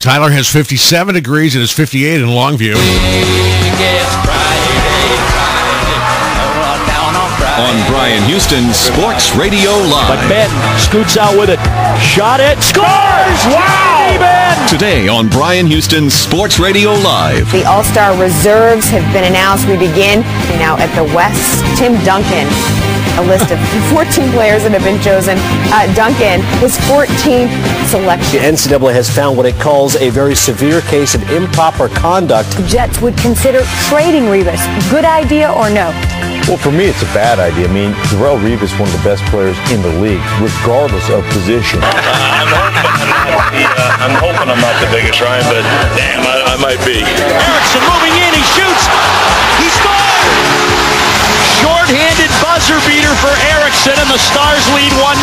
Tyler has 57 degrees and it's 58 in Longview. On Bryan Houston Sports Radio Live. But Ben scoots out with it. Shot it. Scores! Wow! Ben! Today on Bryan Houston Sports Radio Live. The All-Star reserves have been announced. We begin now at the West. Tim Duncan, a list of 14 players that have been chosen. Duncan, his 14th selection. The NCAA has found what it calls a very severe case of improper conduct. The Jets would consider trading Rivas. Good idea or no? Well, for me, it's a bad idea. I mean, Darrelle Revis is one of the best players in the league, regardless of position. I'm hoping I'm not the biggest, Ryan, but damn, I might be. Erickson moving in. He shoots. He scores! Short-handed buzzer beater for Erickson, and the Stars lead 1-0.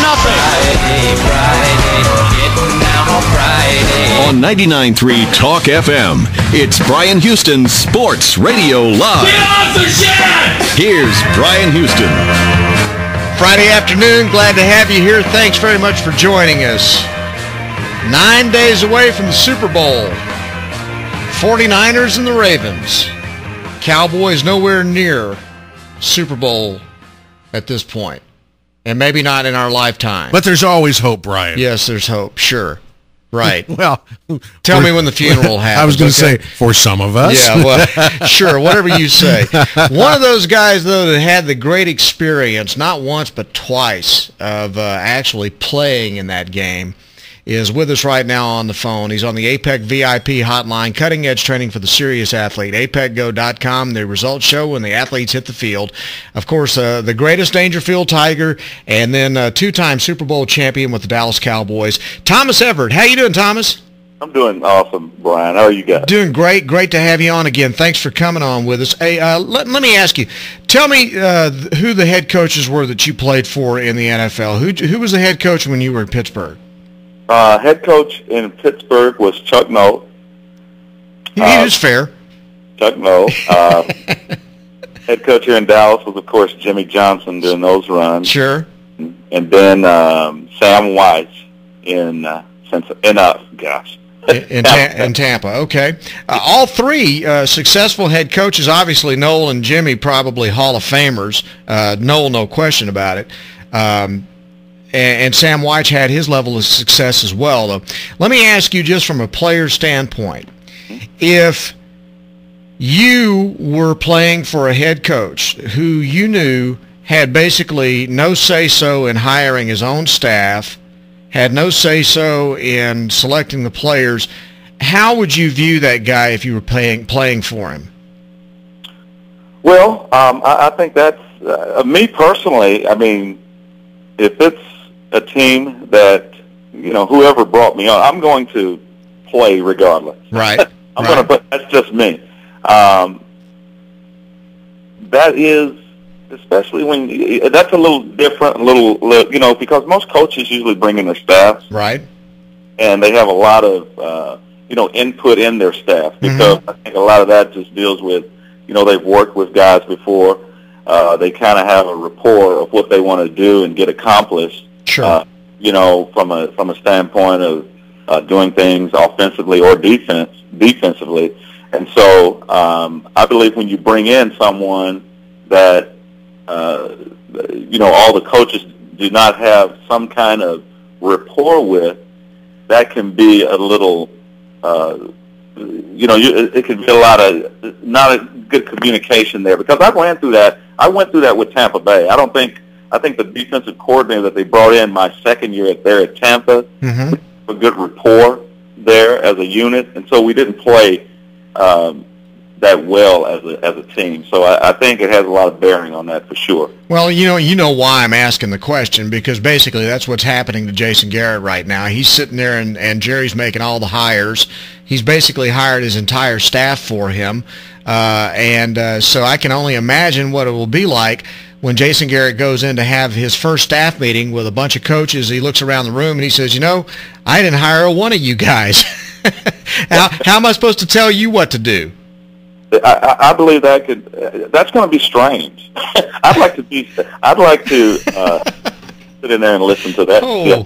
On 99.3 Talk FM, it's Bryan Houston Sports Radio Live. Get off the shed! Here's Bryan Houston. Friday afternoon, glad to have you here. Thanks very much for joining us. 9 days away from the Super Bowl. 49ers and the Ravens. Cowboys nowhere near Super Bowl at this point. And maybe not in our lifetime. But there's always hope, Brian. Yes, there's hope. Sure. Right. Well, tell me when the funeral happens. I was going to okay? say, for some of us. Yeah, well, sure, whatever you say. One of those guys, though, that had the great experience, not once but twice, of actually playing in that game, is with us right now on the phone. He's on the APEC VIP hotline, cutting-edge training for the serious athlete. APECGo.com, the results show when the athletes hit the field. Of course, the greatest Dangerfield Tiger, and then two-time Super Bowl champion with the Dallas Cowboys. Thomas Everett. How you doing, Thomas? I'm doing awesome, Brian. How are you guys? Doing great. Great to have you on again. Thanks for coming on with us. Hey, let me ask you, tell me who the head coaches were that you played for in the NFL. Who was the head coach when you were in Pittsburgh? Head coach in Pittsburgh was Chuck Noll. He is fair. Chuck Noll. Head coach here in Dallas was, of course, Jimmy Johnson during those runs. Sure. And then Sam White in Tampa. Okay. All three successful head coaches. Obviously, Noll and Jimmy probably Hall of Famers. Noll, no question about it. And Sam White had his level of success as well, though. Let me ask you, just from a player's standpoint, if you were playing for a head coach who you knew had basically no say-so in hiring his own staff, had no say-so in selecting the players, how would you view that guy if you were playing for him? Well, I think that's, me personally, I mean, if it's a team that, you know, whoever brought me on, I'm going to play regardless. Right. Going to put, that's just me. That is, especially when, that's a little different, you know, because most coaches usually bring in their staff. Right. And they have a lot of, you know, input in their staff, because I think a lot of that just deals with, you know, they've worked with guys before. They kind of have a rapport of what they want to do and get accomplished. Sure. You know, from a standpoint of doing things offensively or defensively. And so I believe when you bring in someone that, you know, all the coaches do not have some kind of rapport with, that can be a little, you know, it can be a lot of not a good communication there. Because I went through that with Tampa Bay. I think the defensive coordinator that they brought in my second year there at Tampa, a good rapport there as a unit, and so we didn't play that well as a team. So I think it has a lot of bearing on that for sure. Well, you know why I'm asking the question, because basically that's what's happening to Jason Garrett right now. He's sitting there and Jerry's making all the hires. He's basically hired his entire staff for him, and so I can only imagine what it will be like when Jason Garrett goes in to have his first staff meeting with a bunch of coaches. He looks around the room and he says, you know, I didn't hire one of you guys. How am I supposed to tell you what to do? I believe that's going to be strange. I'd like to sit in there and listen to that. Oh.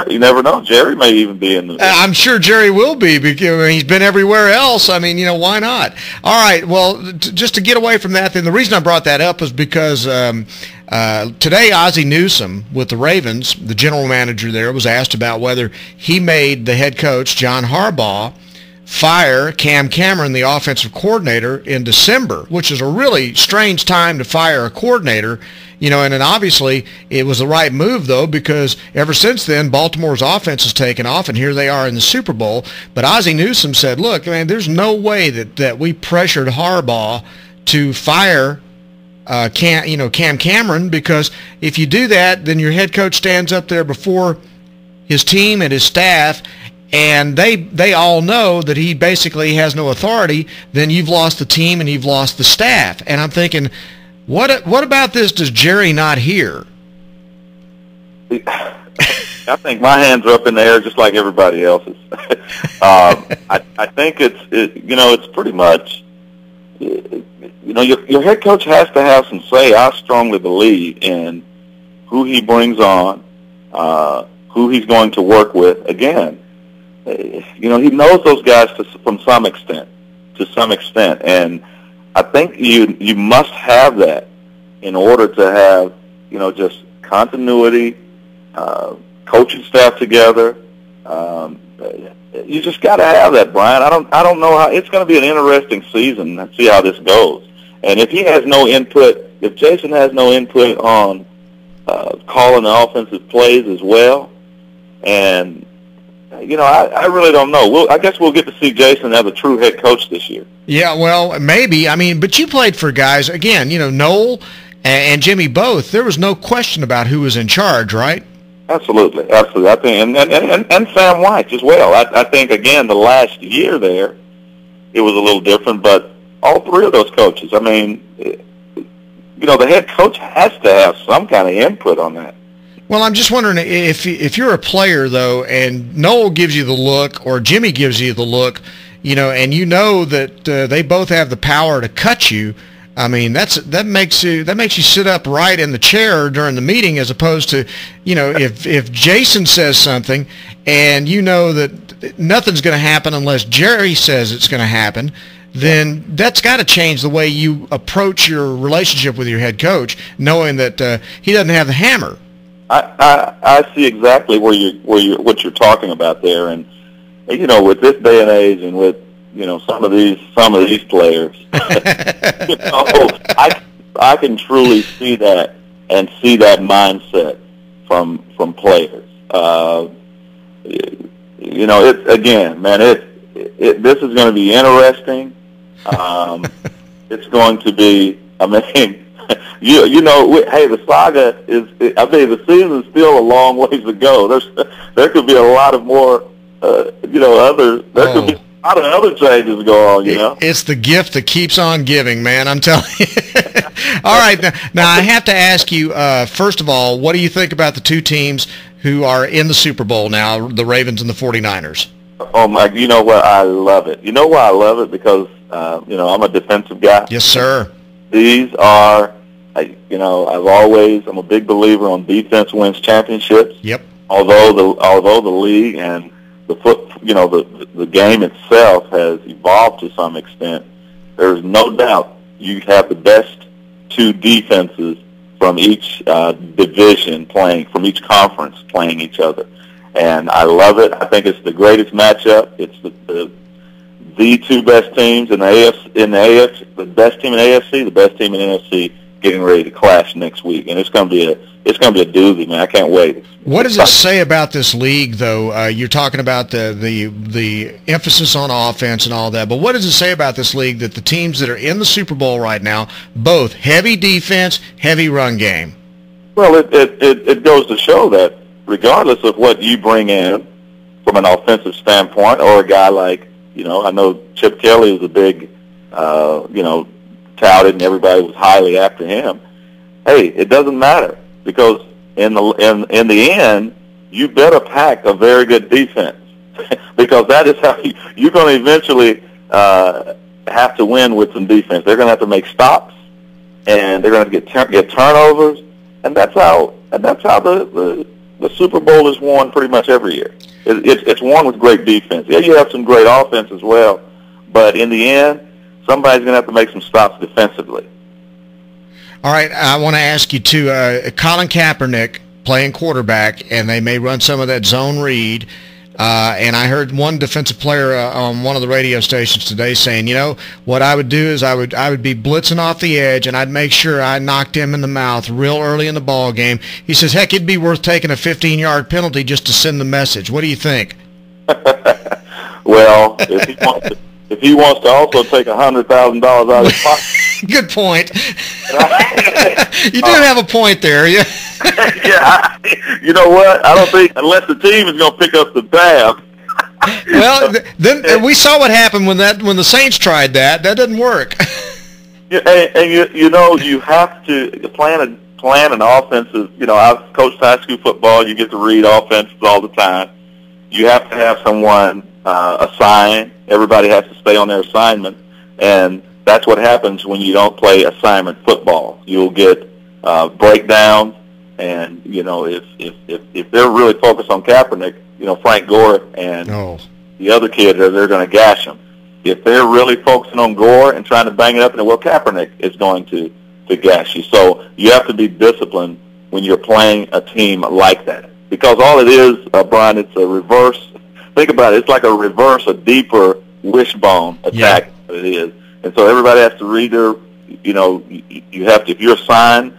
You never know. Jerry may even be in the. I'm sure Jerry will be because he's been everywhere else. I mean, why not? All right. Well, just to get away from that, then the reason I brought that up is because today Ozzie Newsome with the Ravens, the general manager there, was asked about whether he made the head coach, John Harbaugh, fire Cam Cameron, the offensive coordinator, in December, which is a really strange time to fire a coordinator. And then obviously it was the right move, though, because ever since then, Baltimore's offense has taken off, and here they are in the Super Bowl. But Ozzie Newsome said, look, man, there's no way that we pressured Harbaugh to fire Cam Cameron, because if you do that, then your head coach stands up there before his team and his staff, and they all know that he basically has no authority, then you've lost the team and you've lost the staff. And I'm thinking, what about this does Jerry not hear? I think my hands are up in the air just like everybody else's. I think it's pretty much, your head coach has to have some say. I strongly believe in who he brings on, who he's going to work with. Again, he knows those guys from some extent, and I think you must have that in order to have, just continuity, coaching staff together. You just got to have that, Brian. I don't know how it's going to be an interesting season. Let's see how this goes. And if he has no input, if Jason has no input on calling the offensive plays as well, and I really don't know. I guess we'll get to see Jason as a true head coach this year. Yeah, well, maybe. I mean, but you played for guys, again, Noel and Jimmy both. There was no question about who was in charge, right? Absolutely. I think, and Sam White as well. I think, again, the last year there, it was a little different, but all three of those coaches, I mean, the head coach has to have some kind of input on that. Well, I'm just wondering if you're a player, though, and Noel gives you the look or Jimmy gives you the look, and that they both have the power to cut you. I mean, that makes you sit up right in the chair during the meeting, as opposed to, if Jason says something and that nothing's going to happen unless Jerry says it's going to happen, then that's got to change the way you approach your relationship with your head coach, knowing that he doesn't have the hammer. I see exactly what you're talking about there, and with this day and age, and with some of these players, I can truly see that and see that mindset from players. It's again, man. This is going to be interesting. It's going to be. I mean. Hey, the saga is. I mean, the season's still a long ways to go. There could be a lot of more. Could be a lot of other changes going on. It's the gift that keeps on giving, man. I'm telling you. All right, now I have to ask you. First of all, what do you think about the two teams who are in the Super Bowl now, the Ravens and the 49ers? Oh my! You know what? I love it. You know why I love it? Because I'm a defensive guy. Yes, sir. These are, I'm a big believer on defense wins championships. Yep. Although the league and the game itself has evolved to some extent, there's no doubt you have the best two defenses from each division playing, from each conference playing each other. And I love it. I think it's the greatest matchup. It's the two best teams in the AFC, the best team in AFC, the best team in NFC, getting ready to clash next week, and it's going to be a doozy, man. I can't wait. What does it say about this league, though? You're talking about the emphasis on offense and all that, but what does it say about this league that the teams that are in the Super Bowl right now, both heavy defense, heavy run game? Well, it goes to show that regardless of what you bring in from an offensive standpoint, or a guy like, I know Chip Kelly was a big, touted, and everybody was highly after him. Hey, it doesn't matter, because in the end, you better pack a very good defense, because that is how you're going to eventually have to win with some defense. They're going to have to make stops, and they're going to get turnovers, and that's how the Super Bowl is won pretty much every year. It's won with great defense. Yeah, you have some great offense as well, but in the end, somebody's going to have to make some stops defensively. All right, I want to ask you too. Colin Kaepernick playing quarterback, and they may run some of that zone read. And I heard one defensive player on one of the radio stations today saying, you know, what I would do is I would be blitzing off the edge, and I'd make sure I knocked him in the mouth real early in the ball game. He says, heck, it'd be worth taking a 15-yard penalty just to send the message. What do you think? Well, if he wants to also take $100,000 out of his pocket. Good point. You do have a point there. Yeah. Yeah. You know what? I don't think unless the team is going to pick up the tab. Well, then we saw what happened when the Saints tried that. That didn't work. Yeah, and you know you have to plan an offensive. You know, I've coached high school football. You get to read offenses all the time. You have to have someone assign. Everybody has to stay on their assignment, and that's what happens when you don't play assignment football. You'll get breakdowns, and you know if they're really focused on Kaepernick, you know Frank Gore and the other kid, they're going to gash him. If they're really focusing on Gore and trying to bang it up, and well, Kaepernick is going to gash you. So you have to be disciplined when you're playing a team like that, because all it is, Brian, it's a reverse. Think about it. It's like a deeper wishbone attack. Yeah. It is. And so everybody has to read their, you know, you have to, if you're assigned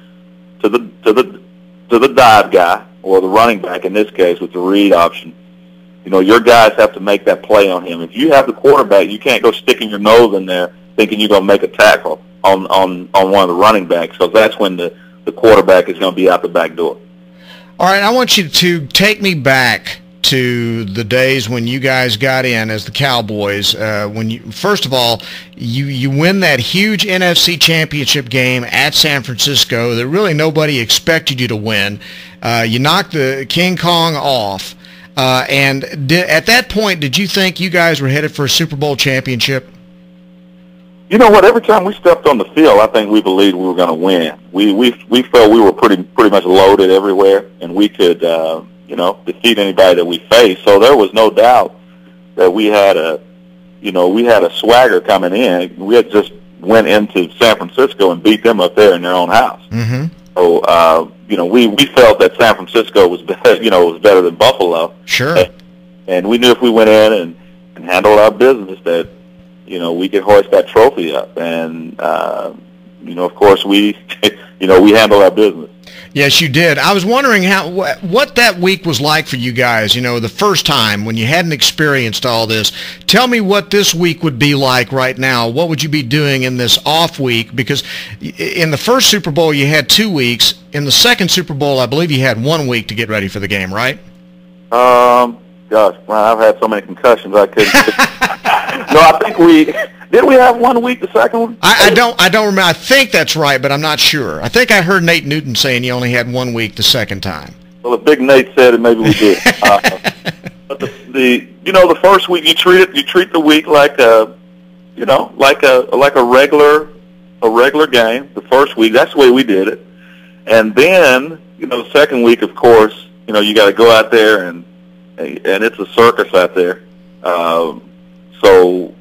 to the dive guy or the running back in this case with the read option, you know, your guys have to make that play on him. If you have the quarterback, you can't go sticking your nose in there thinking you're going to make a tackle on one of the running backs, because that's when the quarterback is going to be out the back door. All right, I want you to take me back to the days when you guys got in as the Cowboys. When you, first of all, you win that huge NFC Championship game at San Francisco that really nobody expected you to win. You knocked the King Kong off. And at that point, did you think you guys were headed for a Super Bowl championship? You know what? Every time we stepped on the field, I think we believed we were going to win. We felt we were pretty much loaded everywhere, and we could you know, defeat anybody that we faced. So there was no doubt that we had a swagger coming in. We had just went into San Francisco and beat them up there in their own house. Mm-hmm. So, you know, we felt that San Francisco was better than Buffalo. Sure. And we knew if we went in and handled our business that, you know, we could hoist that trophy up. And, you know, of course we handled our business. Yes, you did. I was wondering what that week was like for you guys, you know, the first time when you hadn't experienced all this. Tell me what this week would be like right now. What would you be doing in this off week? Because in the first Super Bowl, you had 2 weeks. In the second Super Bowl, I believe you had 1 week to get ready for the game, right? Gosh, well, I've had so many concussions I couldn't. No, I think did we have 1 week the second one? I don't remember. I think that's right, but I'm not sure. I think I heard Nate Newton saying you only had 1 week the second time. Well, if Big Nate said it, maybe we did. But the first week you treat the week like a regular game. The first week, that's the way we did it. And then, you know, the second week, of course, you know, you got to go out there and it's a circus out there. So,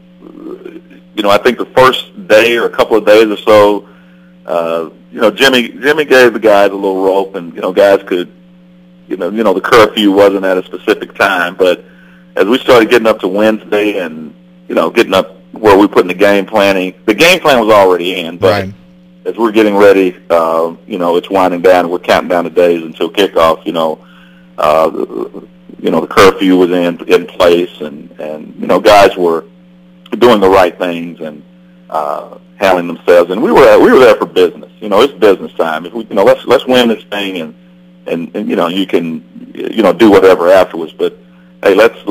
you know, I think the first day or a couple of days or so, you know, Jimmy gave the guys a little rope, and you know, guys could, you know, the curfew wasn't at a specific time, but as we started getting up to Wednesday and you know, getting up where we put in the game planning, the game plan was already in, but right. As we're getting ready, you know, it's winding down, and we're counting down the days until kickoff. You know, the curfew was in place, and you know, guys were doing the right things and handling themselves, and we were there for business. You know, it's business time. If we, you know, let's win this thing, and you know, you can, you know, do whatever afterwards. But hey, let's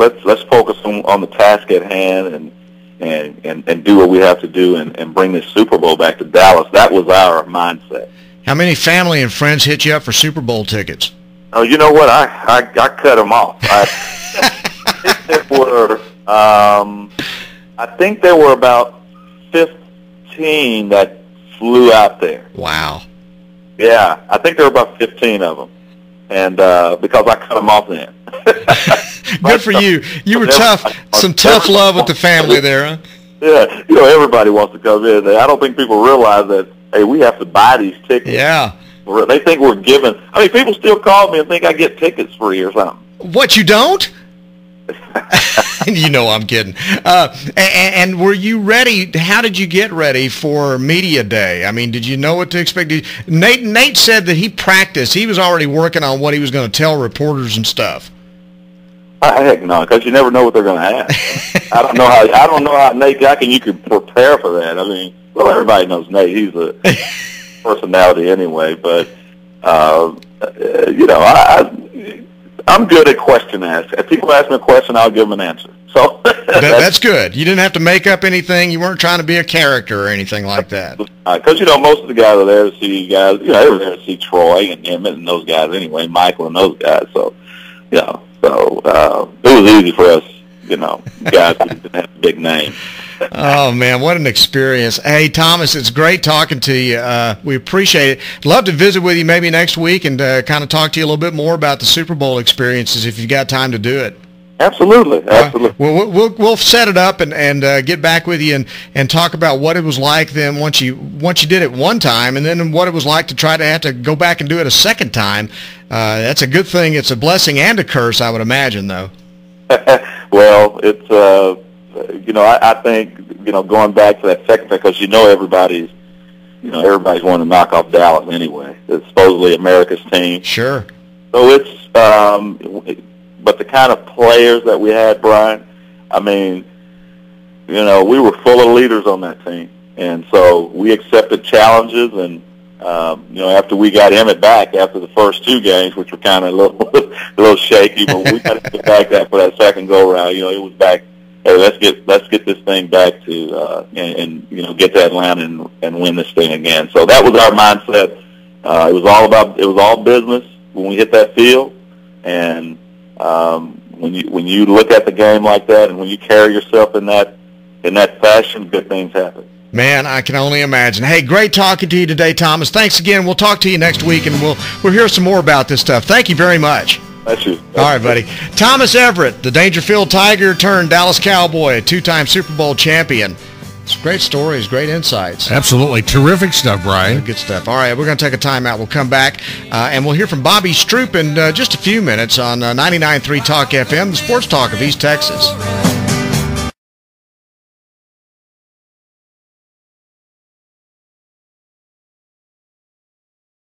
focus on the task at hand and do what we have to do and bring this Super Bowl back to Dallas. That was our mindset. How many family and friends hit you up for Super Bowl tickets? Oh, you know what? I cut them off. I think there were about 15 that flew out there. Wow. Yeah, I think there were about 15 of them, and because I cut them off then. Good for you. You were tough. Some tough love with the family there, huh? Yeah, everybody wants to come in. I don't think people realize that, hey, we have to buy these tickets. Yeah. They think we're giving. I mean, people still call me and think I get tickets free or something. What, you don't? You know I'm kidding. And were you ready? How did you get ready for media day? I mean, did you know what to expect? Nate said that he practiced. He was already working on what he was going to tell reporters and stuff. Heck no, because you never know what they're going to ask. I don't know how Nate. You could prepare for that. I mean, well, everybody knows Nate. He's a personality anyway. But I'm good at question asking. If people ask me a question, I'll give them an answer. So that's good. You didn't have to make up anything. You weren't trying to be a character or anything like that. Because most of the guys are there to see they were there to see Troy and Emmett and those guys anyway, Michael and those guys. So it was easy for us, guys who didn't have a big name. Oh, man, what an experience. Hey, Thomas, it's great talking to you. We appreciate it. Love to visit with you maybe next week and kind of talk to you a little bit more about the Super Bowl experiences if you've got time to do it. Absolutely. We'll set it up and get back with you and talk about what it was like then once you did it one time, and then what it was like to try to have to go back and do it a second time. That's a good thing. It's a blessing and a curse, I would imagine, though. Well, it's I think going back to that second thing, because everybody's wanting to knock off Dallas anyway. It's supposedly America's team. Sure. So it's but the kind of players that we had, Bryan, I mean, we were full of leaders on that team. And so we accepted challenges. And, after we got Emmett back after the first two games, which were kind of a little shaky, but we got to get back for that second go-round. It was back, hey, let's get this thing back to, and get to Atlanta and win this thing again. So that was our mindset. It was all business when we hit that field. And, when you look at the game like that, and when you carry yourself in that fashion, good things happen. Man, I can only imagine. Hey, great talking to you today, Thomas. Thanks again. We'll talk to you next week, and we'll hear some more about this stuff. Thank you very much. Thank you. All right, buddy. Thomas Everett, the Dangerfield Tiger turned Dallas Cowboy, a two-time Super Bowl champion. It's great stories, great insights. Absolutely. Terrific stuff, Bryan. Good stuff. All right, we're going to take a timeout. We'll come back, and we'll hear from Bobby Stroop in just a few minutes on 99.3 Talk FM, the sports talk of East Texas.